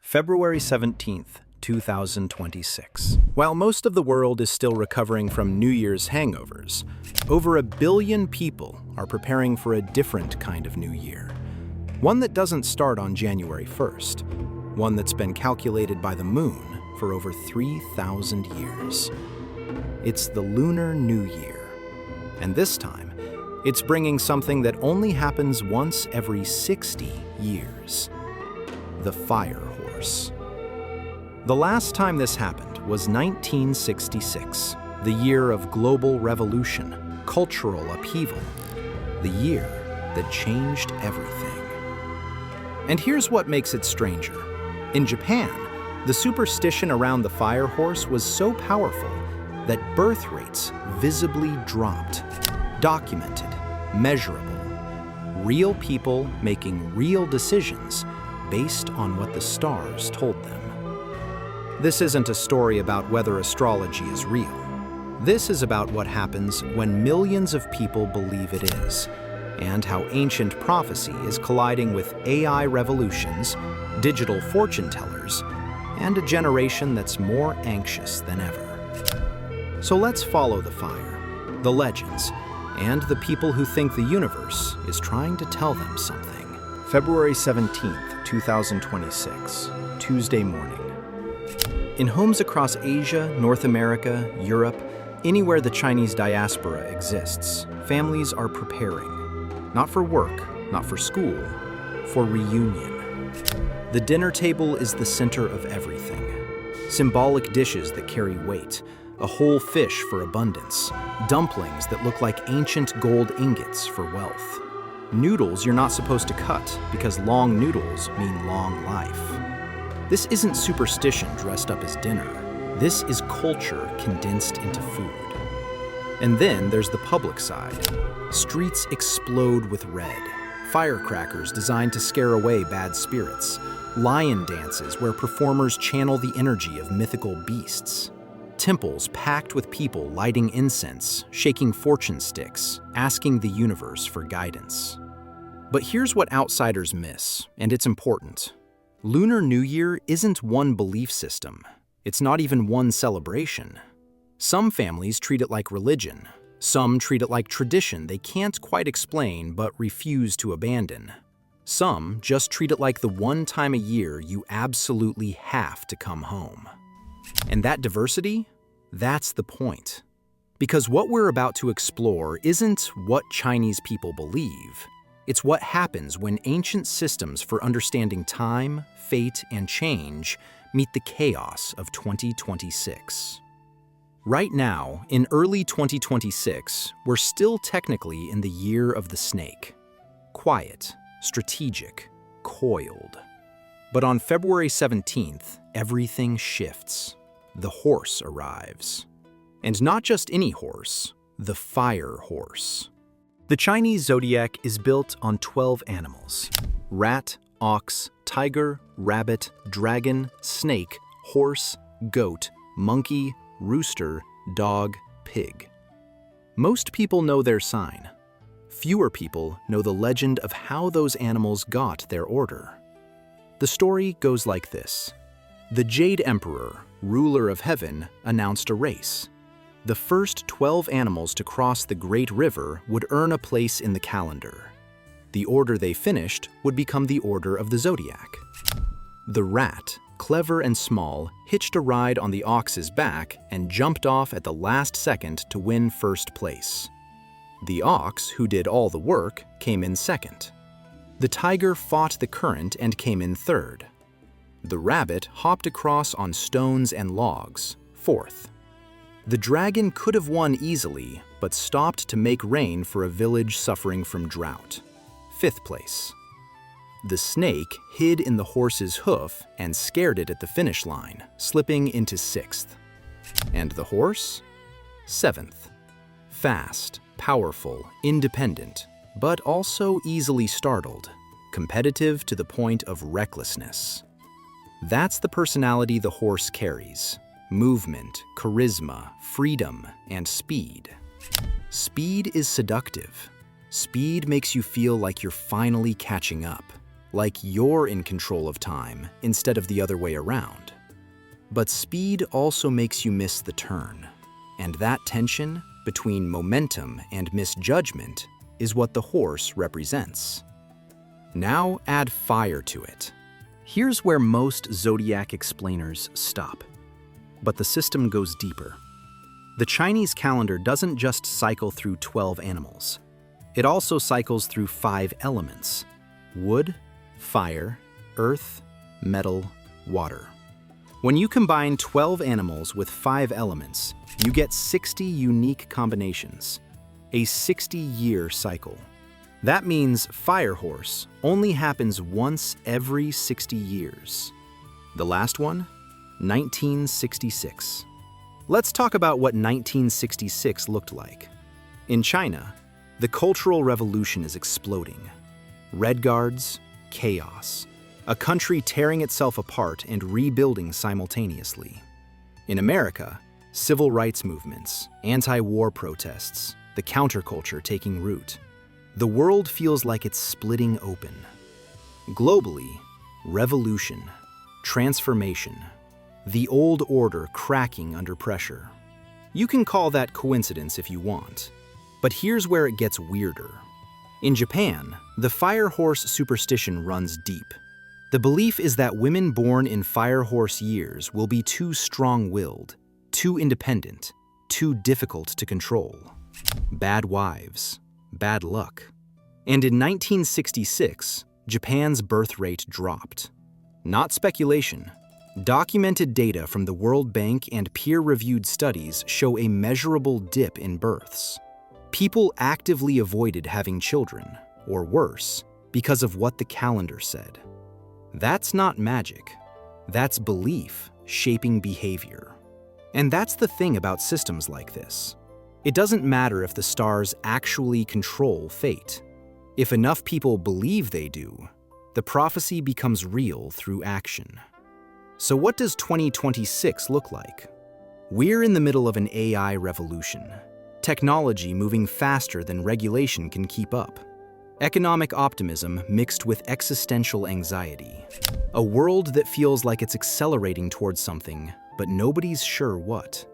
February 17th, 2026. While most of the world is still recovering from New Year's hangovers, over 1 billion people are preparing for a different kind of New Year. One that doesn't start on January 1st. One that's been calculated by the moon for over 3,000 years. It's the Lunar New Year. And this time, it's bringing something that only happens once every 60 years. The fire horse. The last time this happened was 1966, the year of global revolution, cultural upheaval, the year that changed everything. And here's what makes it stranger. In Japan, the superstition around the fire horse was so powerful that birth rates visibly dropped. Documented, measurable, real people making real decisions based on what the stars told them. This isn't a story about whether astrology is real. This is about what happens when millions of people believe it is, and how ancient prophecy is colliding with AI revolutions, digital fortune tellers, and a generation that's more anxious than ever. So let's follow the fire, the legends, and the people who think the universe is trying to tell them something. February 17th, 2026, Tuesday morning. In homes across Asia, North America, Europe, anywhere the Chinese diaspora exists, families are preparing. Not for work, not for school, for reunion. The dinner table is the center of everything. Symbolic dishes that carry weight, a whole fish for abundance, dumplings that look like ancient gold ingots for wealth. Noodles you're not supposed to cut because long noodles mean long life. This isn't superstition dressed up as dinner. This is culture condensed into food. And then there's the public side. Streets explode with red. Firecrackers designed to scare away bad spirits. Lion dances where performers channel the energy of mythical beasts. Temples packed with people lighting incense, shaking fortune sticks, asking the universe for guidance. But here's what outsiders miss, and it's important. Lunar New Year isn't one belief system. It's not even one celebration. Some families treat it like religion. Some treat it like tradition they can't quite explain but refuse to abandon. Some just treat it like the one time a year you absolutely have to come home. And that diversity? That's the point. Because what we're about to explore isn't what Chinese people believe. It's what happens when ancient systems for understanding time, fate, and change meet the chaos of 2026. Right now, in early 2026, we're still technically in the year of the snake. Quiet, strategic, coiled. But on February 17th, everything shifts. The horse arrives. And not just any horse, the fire horse. The Chinese zodiac is built on 12 animals: rat, ox, tiger, rabbit, dragon, snake, horse, goat, monkey, rooster, dog, pig. Most people know their sign. Fewer people know the legend of how those animals got their order. The story goes like this. The Jade Emperor, ruler of heaven, announced a race. The first 12 animals to cross the Great River would earn a place in the calendar. The order they finished would become the order of the Zodiac. The rat, clever and small, hitched a ride on the ox's back and jumped off at the last second to win first place. The ox, who did all the work, came in second. The tiger fought the current and came in third. The rabbit hopped across on stones and logs, fourth. The dragon could have won easily, but stopped to make rain for a village suffering from drought, fifth place. The snake hid in the horse's hoof and scared it at the finish line, slipping into sixth. And the horse? Seventh. Fast, powerful, independent, but also easily startled, competitive to the point of recklessness. That's the personality the horse carries. Movement, charisma, freedom, and speed. Speed is seductive. Speed makes you feel like you're finally catching up, like you're in control of time instead of the other way around. But speed also makes you miss the turn, and that tension between momentum and misjudgment is what the horse represents. Now add fire to it. Here's where most zodiac explainers stop. But the system goes deeper. The Chinese calendar doesn't just cycle through 12 animals. It also cycles through 5 elements: wood, fire, earth, metal, water. When you combine 12 animals with 5 elements, you get 60 unique combinations, a 60-year cycle. That means Fire Horse only happens once every 60 years. The last one? 1966. Let's talk about what 1966 looked like. In China, the Cultural Revolution is exploding. Red Guards, chaos. A country tearing itself apart and rebuilding simultaneously. In America, civil rights movements, anti-war protests, the counterculture taking root. The world feels like it's splitting open. Globally, revolution, transformation, the old order cracking under pressure. You can call that coincidence if you want, but here's where it gets weirder. In Japan, the fire horse superstition runs deep. The belief is that women born in fire horse years will be too strong-willed, too independent, too difficult to control. Bad wives, bad luck. And in 1966, Japan's birth rate dropped. Not speculation. Documented data from the World Bank and peer-reviewed studies show a measurable dip in births. People actively avoided having children, or worse, because of what the calendar said. That's not magic. That's belief shaping behavior. And that's the thing about systems like this. It doesn't matter if the stars actually control fate. If enough people believe they do, the prophecy becomes real through action. So what does 2026 look like? We're in the middle of an AI revolution. Technology moving faster than regulation can keep up. Economic optimism mixed with existential anxiety. A world that feels like it's accelerating towards something, but nobody's sure what.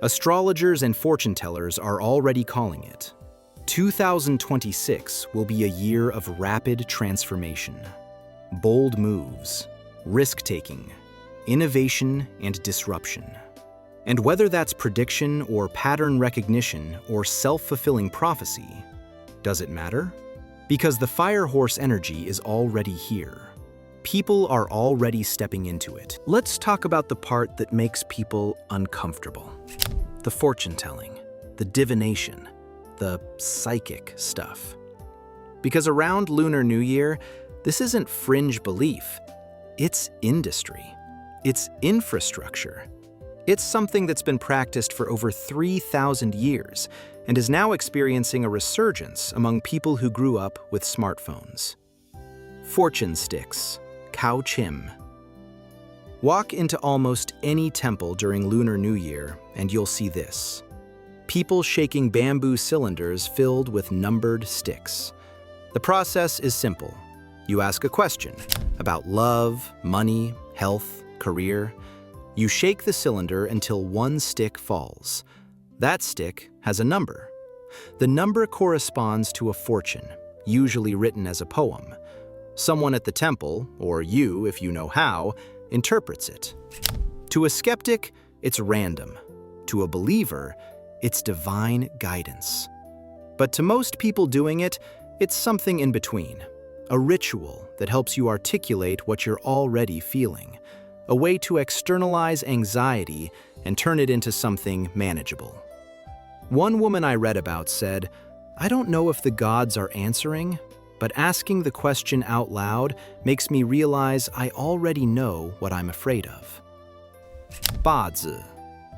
Astrologers and fortune tellers are already calling it. 2026 will be a year of rapid transformation. Bold moves, risk-taking, innovation, and disruption. And whether that's prediction or pattern recognition or self-fulfilling prophecy, does it matter? Because the fire horse energy is already here. People are already stepping into it. Let's talk about the part that makes people uncomfortable. The fortune-telling, the divination, the psychic stuff. Because around Lunar New Year, this isn't fringe belief. It's industry. It's infrastructure. It's something that's been practiced for over 3,000 years and is now experiencing a resurgence among people who grew up with smartphones. Fortune sticks, cow chim. Walk into almost any temple during Lunar New Year and you'll see this. People shaking bamboo cylinders filled with numbered sticks. The process is simple. You ask a question about love, money, health, career. You shake the cylinder until one stick falls. That stick has a number. The number corresponds to a fortune, usually written as a poem. Someone at the temple, or you if you know how, interprets it. To a skeptic, it's random. To a believer, it's divine guidance. But to most people doing it, it's something in between. A ritual that helps you articulate what you're already feeling. A way to externalize anxiety and turn it into something manageable. One woman I read about said, "I don't know if the gods are answering, but asking the question out loud makes me realize I already know what I'm afraid of." Bazi,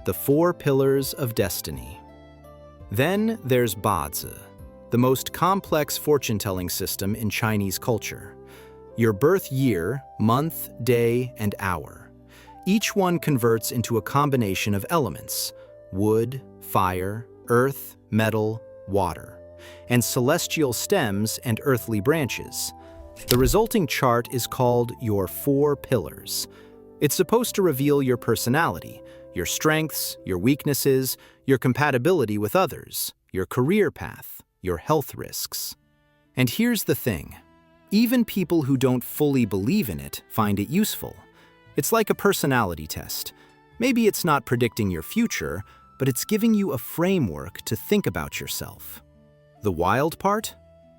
the 4 pillars of destiny. Then there's Bazi, the most complex fortune-telling system in Chinese culture. Your birth year, month, day, and hour. Each one converts into a combination of elements: wood, fire, earth, metal, water, and celestial stems and earthly branches. The resulting chart is called your 4 pillars. It's supposed to reveal your personality, your strengths, your weaknesses, your compatibility with others, your career path, your health risks. And here's the thing. Even people who don't fully believe in it find it useful. It's like a personality test. Maybe it's not predicting your future, but it's giving you a framework to think about yourself. The wild part?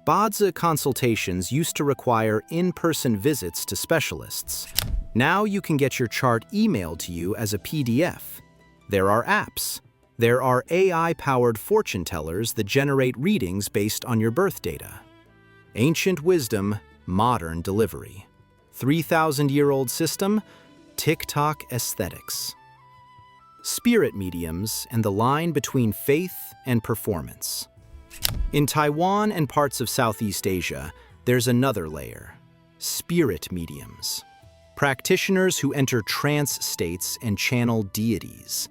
Bazi consultations used to require in-person visits to specialists. Now you can get your chart emailed to you as a PDF. There are apps. There are AI-powered fortune tellers that generate readings based on your birth data. Ancient wisdom, modern delivery. 3,000-year-old system, TikTok aesthetics. Spirit mediums and the line between faith and performance. In Taiwan and parts of Southeast Asia, there's another layer. Spirit mediums. Practitioners who enter trance states and channel deities.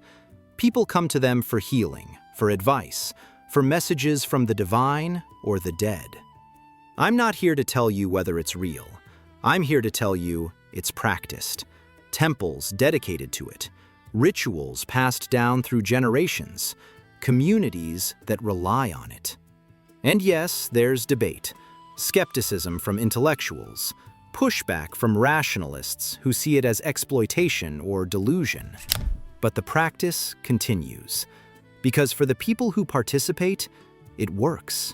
People come to them for healing, for advice, for messages from the divine or the dead. I'm not here to tell you whether it's real. I'm here to tell you it's practiced. Temples dedicated to it. Rituals passed down through generations. Communities that rely on it. And yes, there's debate. Skepticism from intellectuals. Pushback from rationalists who see it as exploitation or delusion. But the practice continues. Because for the people who participate, it works.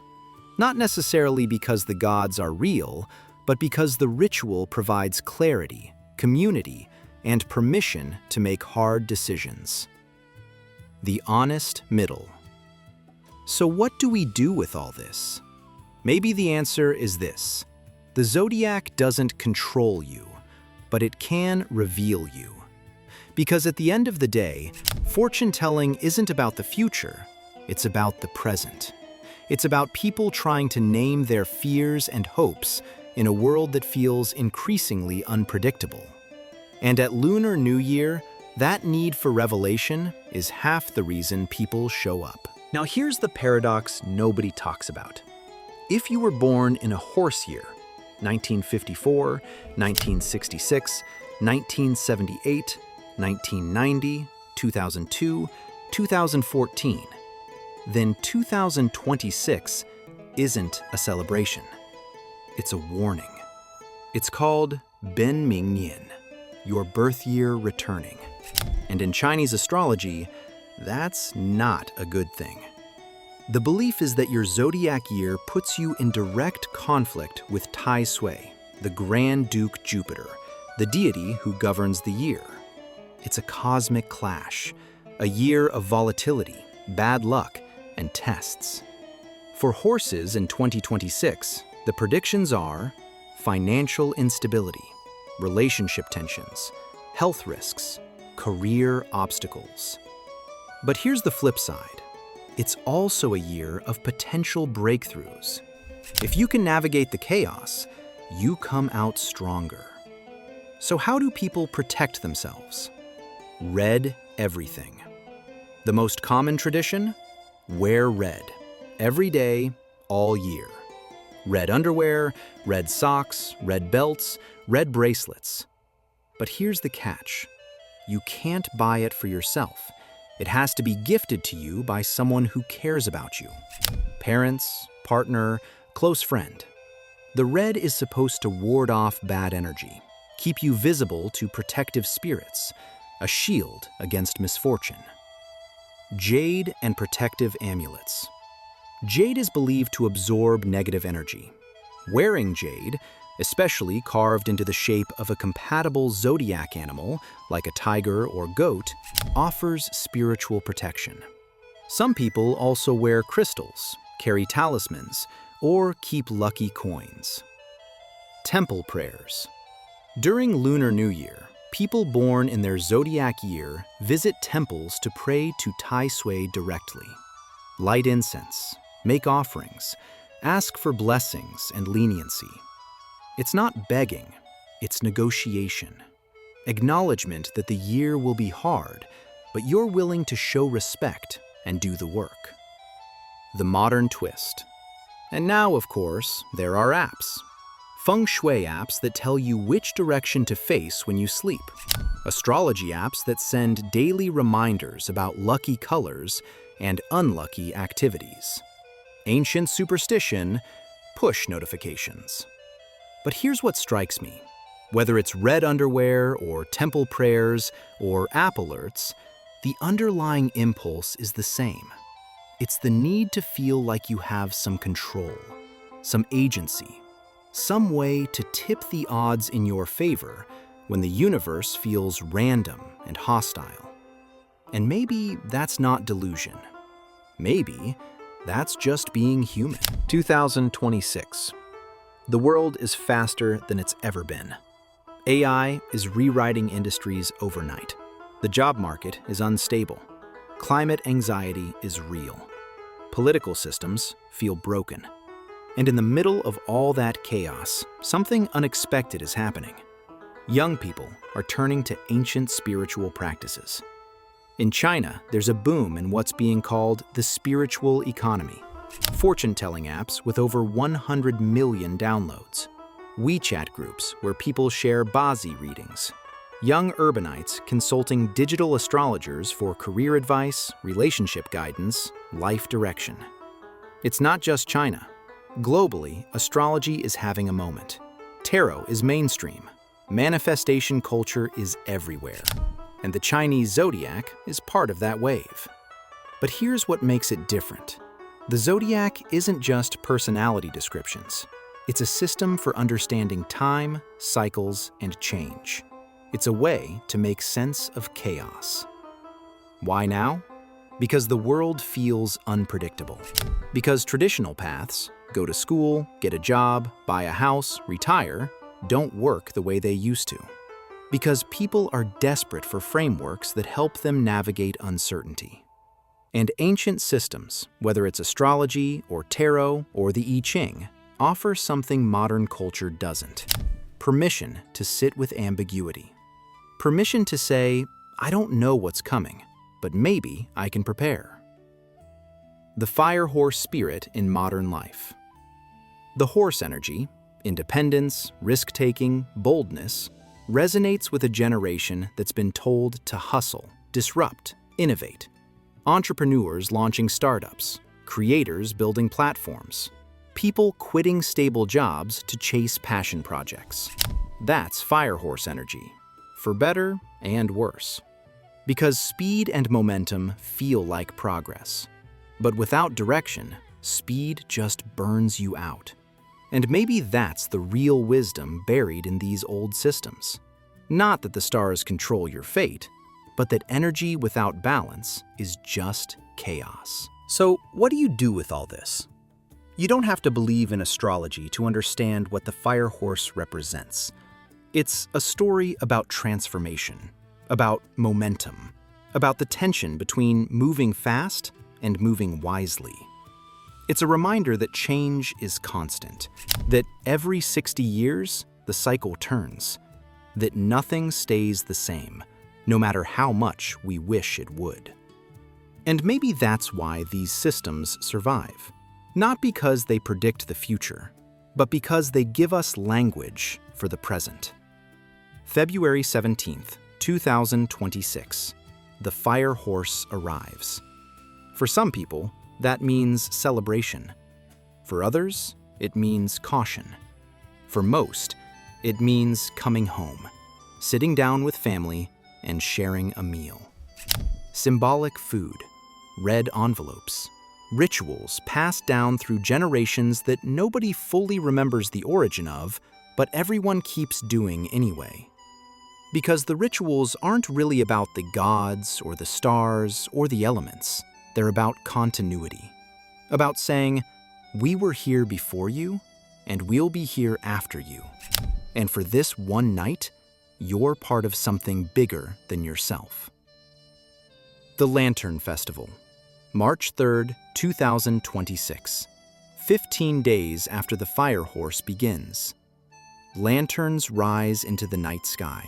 Not necessarily because the gods are real, but because the ritual provides clarity, community, and permission to make hard decisions. The honest middle. So what do we do with all this? Maybe the answer is this. The Zodiac doesn't control you, but it can reveal you. Because at the end of the day, fortune telling isn't about the future, it's about the present. It's about people trying to name their fears and hopes in a world that feels increasingly unpredictable. And at Lunar New Year, that need for revelation is half the reason people show up. Now here's the paradox nobody talks about. If you were born in a horse year, 1954, 1966, 1978, 1990, 2002, 2014, then 2026 isn't a celebration. It's a warning. It's called Ming Nian, your birth year returning. And in Chinese astrology, that's not a good thing. The belief is that your zodiac year puts you in direct conflict with Tai Sui, the Grand Duke Jupiter, the deity who governs the year. It's a cosmic clash, a year of volatility, bad luck, and tests. For horses in 2026, the predictions are financial instability, relationship tensions, health risks, career obstacles. But here's the flip side. It's also a year of potential breakthroughs. If you can navigate the chaos, you come out stronger. So how do people protect themselves? Red everything. The most common tradition? Wear red. Every day, all year. Red underwear, red socks, red belts, red bracelets. But here's the catch. You can't buy it for yourself. It has to be gifted to you by someone who cares about you. Parents, partner, close friend. The red is supposed to ward off bad energy, keep you visible to protective spirits, a shield against misfortune. Jade and protective amulets. Jade is believed to absorb negative energy. Wearing jade, especially carved into the shape of a compatible zodiac animal, like a tiger or goat, offers spiritual protection. Some people also wear crystals, carry talismans, or keep lucky coins. Temple prayers. During Lunar New Year, people born in their zodiac year visit temples to pray to Tai Sui directly. Light incense, make offerings, ask for blessings and leniency. It's not begging, it's negotiation. Acknowledgement that the year will be hard, but you're willing to show respect and do the work. The modern twist. And now, of course, there are apps. feng shui apps that tell you which direction to face when you sleep, astrology apps that send daily reminders about lucky colors and unlucky activities, ancient superstition, push notifications. But here's what strikes me. Whether it's red underwear or temple prayers or app alerts, the underlying impulse is the same. It's the need to feel like you have some control, some agency, some way to tip the odds in your favor when the universe feels random and hostile. And maybe that's not delusion. Maybe that's just being human. 2026. The world is faster than it's ever been. AI is rewriting industries overnight. The job market is unstable. Climate anxiety is real. Political systems feel broken. And in the middle of all that chaos, something unexpected is happening. Young people are turning to ancient spiritual practices. In China, there's a boom in what's being called the spiritual economy. Fortune-telling apps with over 100 million downloads. WeChat groups where people share Bazi readings. Young urbanites consulting digital astrologers for career advice, relationship guidance, life direction. It's not just China. Globally, astrology is having a moment. Tarot is mainstream. Manifestation culture is everywhere. And the Chinese Zodiac is part of that wave. But here's what makes it different. The Zodiac isn't just personality descriptions. It's a system for understanding time, cycles, and change. It's a way to make sense of chaos. Why now? Because the world feels unpredictable. Because traditional paths, go to school, get a job, buy a house, retire, don't work the way they used to. Because people are desperate for frameworks that help them navigate uncertainty. And ancient systems, whether it's astrology or tarot or the I Ching, offer something modern culture doesn't. Permission to sit with ambiguity. Permission to say, I don't know what's coming, but maybe I can prepare. The fire horse spirit in modern life. The horse energy, independence, risk-taking, boldness, resonates with a generation that's been told to hustle, disrupt, innovate. Entrepreneurs launching startups, creators building platforms, people quitting stable jobs to chase passion projects. That's fire horse energy, for better and worse. Because speed and momentum feel like progress. But without direction, speed just burns you out. And maybe that's the real wisdom buried in these old systems. Not that the stars control your fate, but that energy without balance is just chaos. So, what do you do with all this? You don't have to believe in astrology to understand what the fire horse represents. It's a story about transformation, about momentum, about the tension between moving fast and moving wisely. It's a reminder that change is constant, that every 60 years, the cycle turns, that nothing stays the same, no matter how much we wish it would. And maybe that's why these systems survive. Not because they predict the future, but because they give us language for the present. February 17th, 2026. The fire horse arrives. For some people, that means celebration. For others, it means caution. For most, it means coming home, sitting down with family, and sharing a meal. Symbolic food, red envelopes, rituals passed down through generations that nobody fully remembers the origin of, but everyone keeps doing anyway. Because the rituals aren't really about the gods or the stars or the elements. They're about continuity. About saying, we were here before you, and we'll be here after you. And for this one night, you're part of something bigger than yourself. The Lantern Festival, March 3rd, 2026. 15 days after the fire horse begins. Lanterns rise into the night sky.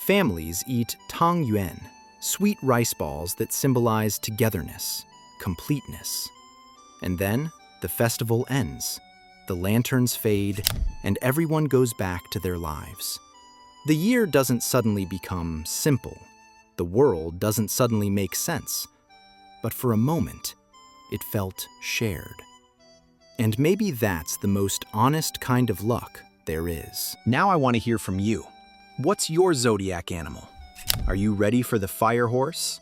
Families eat tang yuan, sweet rice balls that symbolize togetherness, completeness. And then the festival ends. the lanterns fade, and everyone goes back to their lives. The year doesn't suddenly become simple. The world doesn't suddenly make sense. But for a moment, it felt shared. And maybe that's the most honest kind of luck there is. Now I want to hear from you. What's your zodiac animal? Are you ready for the fire horse?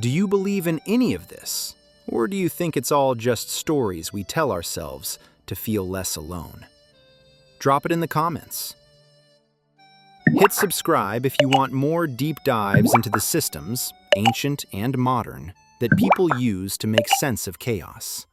Do you believe in any of this? Or do you think it's all just stories we tell ourselves to feel less alone? Drop it in the comments. Hit subscribe if you want more deep dives into the systems, ancient and modern, that people use to make sense of chaos.